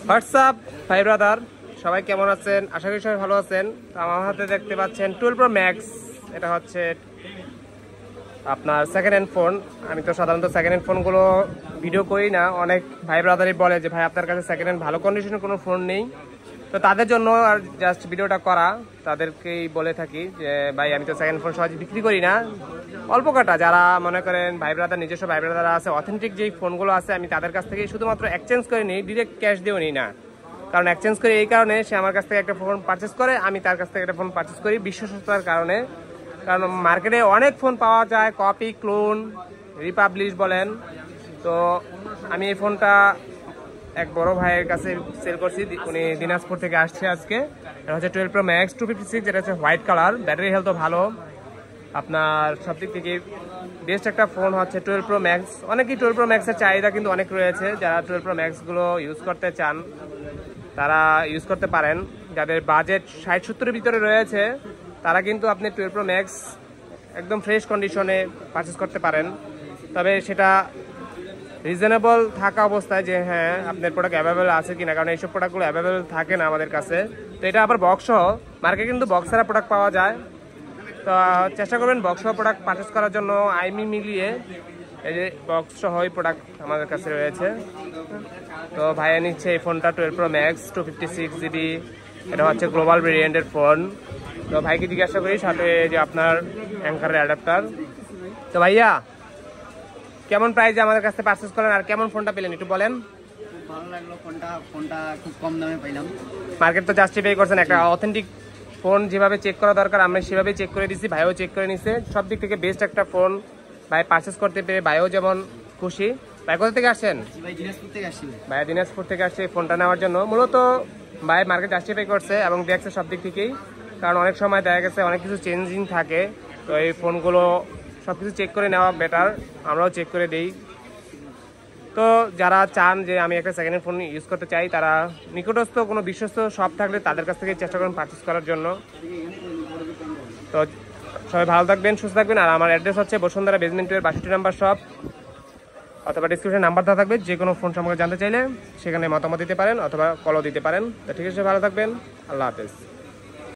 WhatsApp ভাই brother, সবাই কেমন আছেন? আশা করি সবাই ভালো আছেন। তো আমার হাতে দেখতে পাচ্ছেন 12 Pro Max। এটা হচ্ছে আপনার সেকেন্ড হ্যান্ড ফোন। আমি তো সাধারণত সেকেন্ড হ্যান্ড ফোনগুলো ভিডিও করি না। অনেক ভাই ব্রাদারই বলে যে ভাই আপনার কাছে সেকেন্ড হ্যান্ড ভালো কন্ডিশনের কোনো ফোন নেই। তো তাদের জন্য আর জাস্ট ভিডিওটা করা। তাদেরকেই বলে থাকি যে ভাই আমি তো সেকেন্ড ফোন সহজে বিক্রি করি না, অল্প কাটা যারা মনে করেন ভাই ব্রাদার, নিজস্ব ভাই ব্রাদার আছে, অথেন্টিক যেই ফোনগুলো আছে আমি তাদের কাছ থেকে শুধুমাত্র এক্সচেঞ্জ করে নিই, ডিরেক্ট ক্যাশ দিয়েও নিই না। কারণ এক্সচেঞ্জ করে এই কারণে, সে আমার কাছ থেকে একটা ফোন পারচেস করে, আমি তার কাছ থেকে একটা ফোন পারচেস করি বিশ্বস্ততার কারণে। কারণ মার্কেটে অনেক ফোন পাওয়া যায়, কপি, ক্লোন, রিপাবলিশ বলেন। তো আমি এই ফোনটা এক বড় ভাইয়ের কাছে সেল করছি, উনি দিনাজপুর থেকে আসছে আজকে। এটা হচ্ছে 12 Pro Max 256, যেটা হচ্ছে হোয়াইট কালার। ব্যাটারি হেলথও ভালো, আপনার সব দিক থেকে বেস্ট একটা ফোন হচ্ছে 12 Pro Max। অনেকেই 12 Pro Max এর চাহিদা কিন্তু অনেক রয়েছে। যারা 12 Pro Max গুলো ইউজ করতে চান তারা ইউজ করতে পারেন। যাদের বাজেট 60-70-এর ভিতরে রয়েছে তারা কিন্তু আপনি 12 Pro Max একদম ফ্রেশ কন্ডিশনে পারচেস করতে পারেন। তবে সেটা রিজনেবল থাকা অবস্থায় যে হ্যাঁ আপনার প্রোডাক্ট অ্যাভেলেবেল আছে কিনা, কারণ এইসব প্রোডাক্টগুলো অ্যাভেলেবেল থাকে না আমাদের কাছে। তো এটা আবার বক্স সহ, মার্কেটে কিন্তু বক্স ছাড়া প্রোডাক্ট পাওয়া যায়। তো চেষ্টা করবেন বক্স সহ প্রোডাক্ট পারচেস করার জন্য। আইমি মিলিয়ে এই যে বক্স সহ প্রোডাক্ট আমাদের কাছে রয়েছে। তো ভাইয়া নিচ্ছে এই ফোনটা 12 Pro Max 256GB। এটা হচ্ছে গ্লোবাল ভেরিয়েন্টের ফোন। তো ভাইকে জিজ্ঞাসা করি সাথে যে আপনার অ্যাঙ্কারের অ্যাডাপ্টার। তো ভাইয়া কেমন প্রাইসে আমাদের কাছে পারচেস করেন আর কেমন ফোনটা পেলেন একটু বলেন। ভালো লাগলো ফোনটা খুব কম দামে পাইলাম। মার্কেট তো জাস্টিফাই করছেন, একটা অথেন্টিক ফোন যেভাবে চেক করা দরকার আমরা সেভাবেই চেক করে দিচ্ছি, ভাইও চেক করে নিচ্ছে। সব দিক থেকে বেস্ট একটা ফোন ভাই পারচেস করতে পেরে ভাইও যেমন খুশি। ভাই কোথা থেকে আসছেন? ভাই দিনাজপুর থেকে আসছি। ভাই দিনাজপুর থেকে আসছে ফোনটা নেওয়ার জন্য। মূলত ভাই মার্কেট জাস্টিফাই করছে এবং দেখছে সব দিক থেকেই, কারণ অনেক সময় দেখা গেছে অনেক কিছু চেঞ্জিং থাকে। তো এই ফোনগুলো সব কিছু চেক করে নেওয়া বেটার, আমরাও চেক করে দিই। তো যারা চান যে আমি একটা সেকেন্ড হ্যান্ড ফোন ইউজ করতে চাই তারা নিকটস্থ কোনো বিশ্বস্ত শপ থাকলে তাদের কাছ থেকে চেষ্টা করুন পারচেস করার জন্য। তো সবাই ভালো থাকবেন, সুস্থ থাকবেন। আর আমার অ্যাড্রেস হচ্ছে বসুন্ধরা বেসমেন্ট 62 নম্বর শপ, অথবা ডিসক্রিপশনে নাম্বার দেওয়া থাকবে। যে কোনো ফোন সম্পর্কে জানতে চাইলে সেখানে মতামত দিতে পারেন অথবা কলও দিতে পারেন। তো ঠিক আছে, ভালো থাকবেন, আল্লাহ হাফেজ।